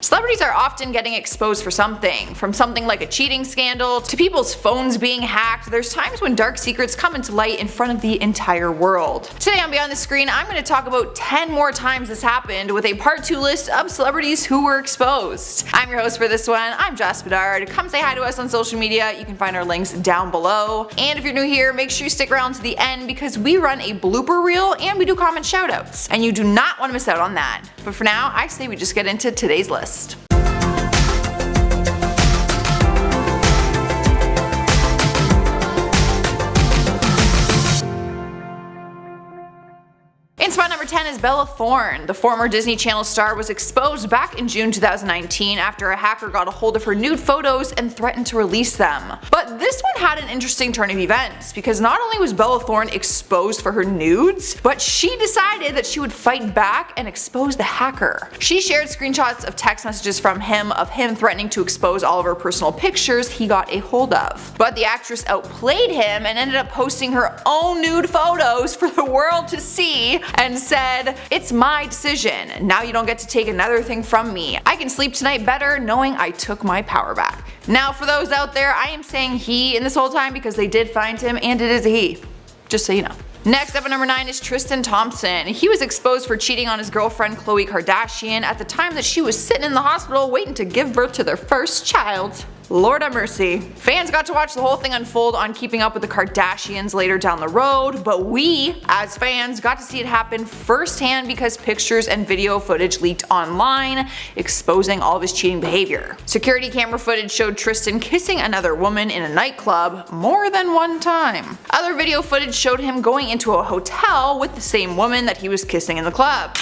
Celebrities are often getting exposed for something. From something like a cheating scandal to people's phones being hacked, there's times when dark secrets come into light in front of the entire world. Today on Beyond the Screen, I'm going to talk about 10 more times this happened with a part 2 list of celebrities who were exposed. I'm your host for this one, I'm Joss Bedard. Come say hi to us on social media, you can find our links down below. And if you're new here, make sure you stick around to the end because we run a blooper reel and we do comment shoutouts. And you do not want to miss out on that. But for now, I say we just get into today's list. In spot number 10 is Bella Thorne. The former Disney Channel star was exposed back in June 2019 after a hacker got a hold of her nude photos and threatened to release them. But this one had an interesting turn of events because not only was Bella Thorne exposed for her nudes, but she decided that she would fight back and expose the hacker. She shared screenshots of text messages from him of him threatening to expose all of her personal pictures he got a hold of. But the actress outplayed him and ended up posting her own nude photos for the world to see and said, "It's my decision. Now you don't get to take another thing from me. I can sleep tonight better knowing I took my power back." Now for those out there, I am saying he in this whole time because they did find him and it is a he. Just so you know. Next up at number 9 is Tristan Thompson. He was exposed for cheating on his girlfriend Khloe Kardashian at the time that she was sitting in the hospital waiting to give birth to their first child. Lord have mercy. Fans got to watch the whole thing unfold on Keeping Up with the Kardashians later down the road, but we, as fans, got to see it happen firsthand because pictures and video footage leaked online, exposing all of his cheating behavior. Security camera footage showed Tristan kissing another woman in a nightclub more than one time. Other video footage showed him going into a hotel with the same woman that he was kissing in the club.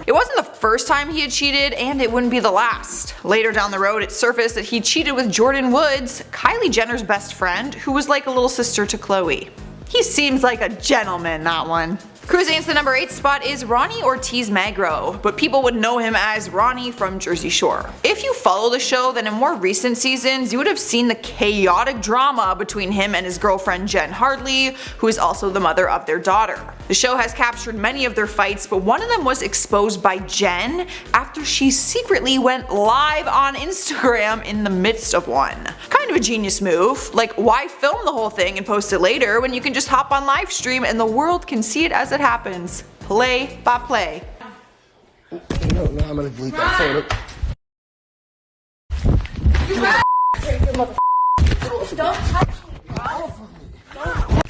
It wasn't the first time he had cheated, and it wouldn't be the last. Later down the road, it surfaced that he cheated with Jordyn Woods, Kylie Jenner's best friend, who was like a little sister to Khloe. He seems like a gentleman, that one. Cruising into the number 8 spot is Ronnie ORTIZ-MAGRO, but people would know him as Ronnie from Jersey Shore. If you follow the show, then in more recent seasons, you would have seen the chaotic drama between him and his girlfriend Jen Hardley, who is also the mother of their daughter. The show has captured many of their fights, but one of them was exposed by Jen after she secretly went live on Instagram in the midst of one. Kind of a genius move. Like, why film the whole thing and post it later when you can just hop on live stream and the world can see it as it happens. Play by play. No, I'm gonna delete that photo. Don't touch me.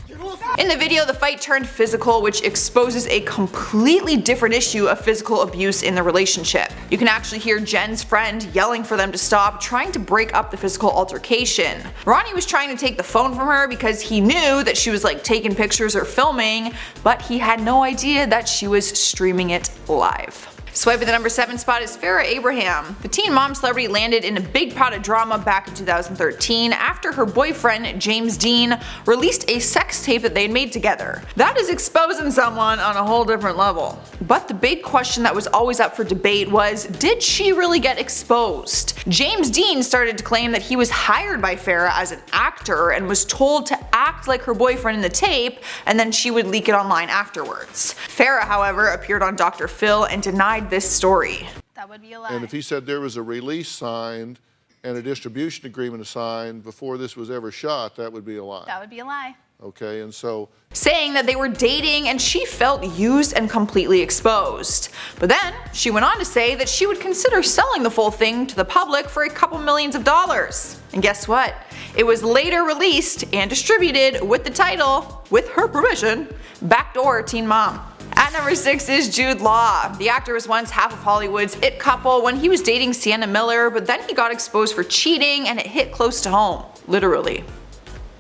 In the video, the fight turned physical, which exposes a completely different issue of physical abuse in the relationship. You can actually hear Jen's friend yelling for them to stop, trying to break up the physical altercation. Ronnie was trying to take the phone from her because he knew that she was like taking pictures or filming, but he had no idea that she was streaming it live. Swiping the number 7 spot is FARRAH Abraham. The teen mom celebrity landed in a big pot of drama back in 2013 after her boyfriend, James Dean, released a sex tape that they had made together. That is exposing someone on a whole different level. But the big question that was always up for debate was, did she really get exposed? James Dean started to claim that he was hired by FARRAH as an actor and was told to act like her boyfriend in the tape, and then she would leak it online afterwards. FARRAH, however, appeared on Dr. Phil and denied this story. That would be a lie. And if he said there was a release signed and a distribution agreement signed before this was ever shot, that would be a lie. That would be a lie. Okay, and so saying that they were dating and she felt used and completely exposed. But then she went on to say that she would consider selling the full thing to the public for a couple millions of dollars. And guess what? It was later released and distributed with the title, with her permission, Backdoor Teen Mom. At number 6 is Jude Law. The actor was once half of Hollywood's it couple when he was dating Sienna Miller, but then he got exposed for cheating and it hit close to home. Literally.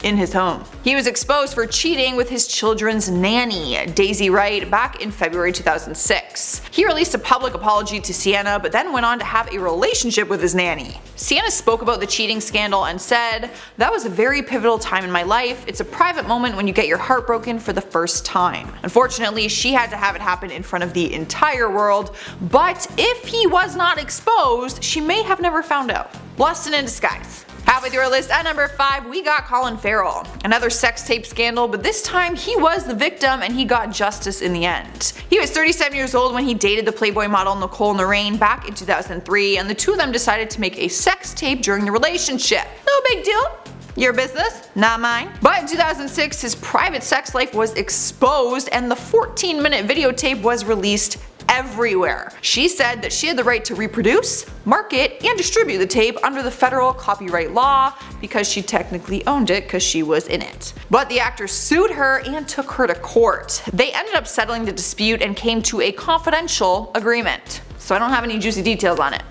In his home. He was exposed for cheating with his children's nanny, Daisy Wright, back in February 2006. He released a public apology to Sienna, but then went on to have a relationship with his nanny. Sienna spoke about the cheating scandal and said, "That was a very pivotal time in my life. It's a private moment when you get your heart broken for the first time." Unfortunately, she had to have it happen in front of the entire world, but if he was not exposed, she may have never found out. Blessing in disguise. Halfway through our list at number 5, we got Colin Farrell. Another sex tape scandal, but this time he was the victim and he got justice in the end. He was 37 years old when he dated the Playboy model Nicole Narain back in 2003, and the two of them decided to make a sex tape during the relationship. No big deal. Your business, not mine. But in 2006, his private sex life was exposed and the 14-minute videotape was released everywhere. She said that she had the right to reproduce, market, and distribute the tape under the federal copyright law because she technically owned it because she was in it. But the actor sued her and took her to court. They ended up settling the dispute and came to a confidential agreement. So I don't have any juicy details on it,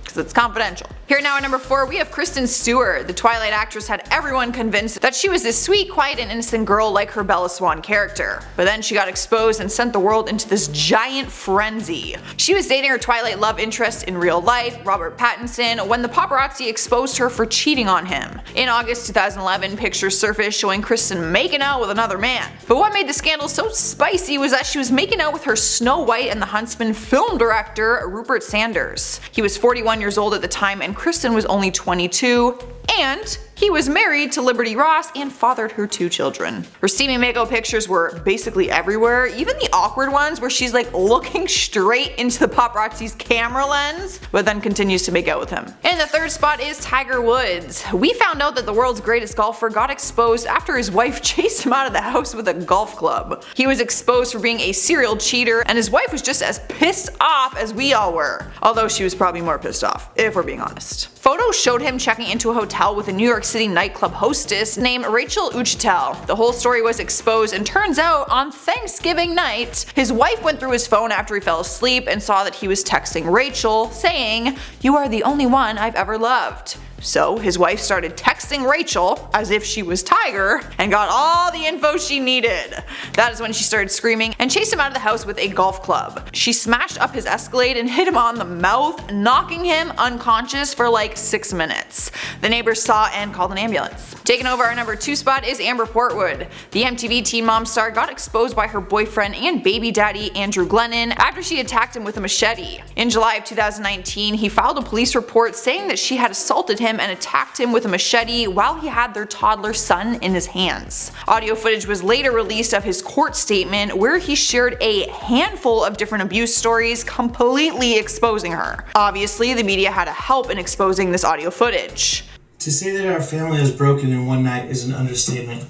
because it's confidential. Here now at number 4, we have Kristen Stewart. The Twilight actress had everyone convinced that she was this sweet, quiet, and innocent girl like her Bella Swan character. But then she got exposed and sent the world into this giant frenzy. She was dating her Twilight love interest in real life, Robert Pattinson, when the paparazzi exposed her for cheating on him. In August 2011, pictures surfaced showing Kristen making out with another man. But what made the scandal so spicy was that she was making out with her Snow White and the Huntsman film director, Rupert Sanders. He was 41 years old at the time and Kristen was only 22, and he was married to Liberty Ross and fathered her 2 children. Her steamy makeout pictures were basically everywhere, even the awkward ones where she's like looking straight into the paparazzi's camera lens, but then continues to make out with him. And the 3rd spot is Tiger Woods. We found out that the world's greatest golfer got exposed after his wife chased him out of the house with a golf club. He was exposed for being a serial cheater, and his wife was just as pissed off as we all were. Although she was probably more pissed off, if we're being honest. Photos showed him checking into a hotel with a New York City nightclub hostess named Rachel Uchitel. The whole story was exposed, and turns out on Thanksgiving night, his wife went through his phone after he fell asleep and saw that he was texting Rachel saying, "You are the only one I've ever loved." So his wife started texting Rachel as if she was Tiger and got all the info she needed. That is when she started screaming and chased him out of the house with a golf club. She smashed up his Escalade and hit him on the mouth, knocking him unconscious for like 6 minutes. The neighbors saw and called an ambulance. Taking over our number 2 spot is Amber Portwood. The MTV Teen Mom star got exposed by her boyfriend and baby daddy Andrew Glennon after she attacked him with a machete. In July of 2019, he filed a police report saying that she had assaulted him and attacked him with a machete while he had their toddler son in his hands. Audio footage was later released of his court statement where he shared a handful of different abuse stories, completely exposing her. Obviously, the media had a help in exposing this audio footage. To say that our family is broken in one night is an understatement.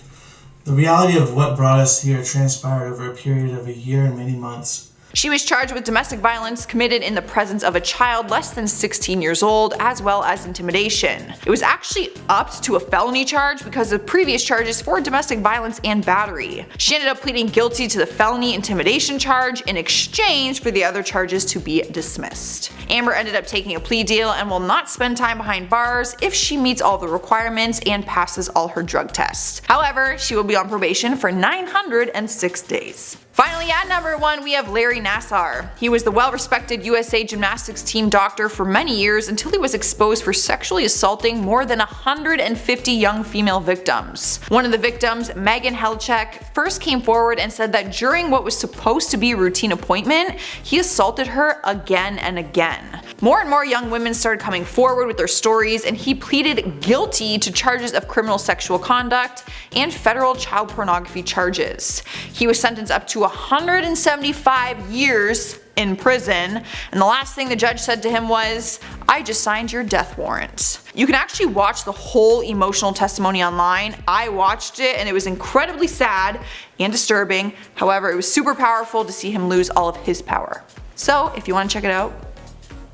The reality of what brought us here transpired over a period of a year and many months. She was charged with domestic violence committed in the presence of a child less than 16 years old, as well as intimidation. It was actually upped to a felony charge because of previous charges for domestic violence and battery. She ended up pleading guilty to the felony intimidation charge in exchange for the other charges to be dismissed. Amber ended up taking a plea deal and will not spend time behind bars if she meets all the requirements and passes all her drug tests. However, she will be on probation for 906 days. Finally, at number 1, we have Larry NASSAR. He was the well-respected USA gymnastics team doctor for many years until he was exposed for sexually assaulting more than 150 young female victims. One of the victims, Megan Helchek, first came forward and said that during what was supposed to be a routine appointment, he assaulted her again and again. More and more young women started coming forward with their stories, and he pleaded guilty to charges of criminal sexual conduct and federal child pornography charges. He was sentenced up to 175 years in prison, and the last thing the judge said to him was, "I just signed your death warrant." You can actually watch the whole emotional testimony online. I watched it and it was incredibly sad and disturbing. However, it was super powerful to see him lose all of his power. So if you want to check it out,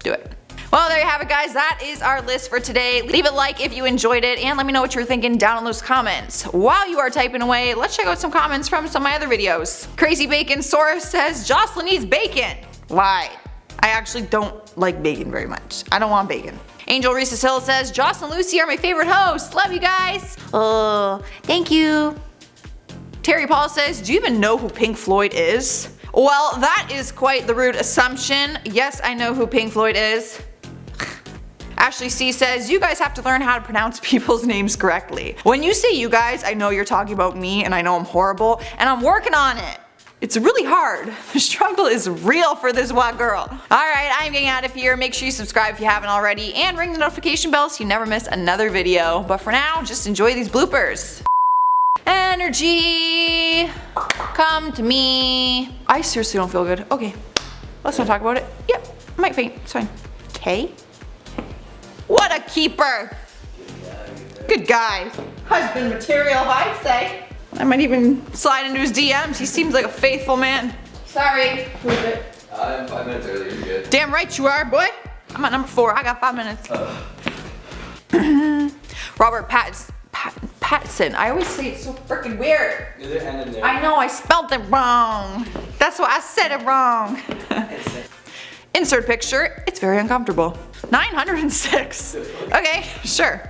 do it. Well, there you have it, guys. That is our list for today. Leave a like if you enjoyed it and let me know what you're thinking down in those comments. While you are typing away, let's check out some comments from some of my other videos. Crazy Bacon Source says Jocelyn eats bacon. Why? I actually don't like bacon very much. I don't want bacon. Angel Reese's Hill says Jocelyn and Lucy are my favorite hosts. Love you guys. Oh, thank you. Terry Paul says, do you even know who Pink Floyd is? Well, that is quite the rude assumption. Yes, I know who Pink Floyd is. Ashley C says, you guys have to learn how to pronounce people's names correctly. When you say you guys, I know you're talking about me and I know I'm horrible and I'm working on it. It's really hard. The struggle is real for this white girl. Alright, I'm getting out of here. Make sure you subscribe if you haven't already and ring the notification bell so you never miss another video. But for now, just enjoy these bloopers. Energy, come to me. I seriously don't feel good. Okay, let's not talk about it. Yep, I might faint. It's fine. Okay. What a keeper. Good guy. Husband material, I'd say. I might even slide into his DMs. He seems like a faithful man. Sorry. Prove it. I'm 5 minutes early. You're good. Damn right you are, boy. I'm at number 4. I got 5 minutes. Robert Pattinson. I always say it's so freaking weird. Is there N in there? I know I spelled it wrong. That's why I said it wrong. Insert picture. It's very uncomfortable. 906. Okay, sure.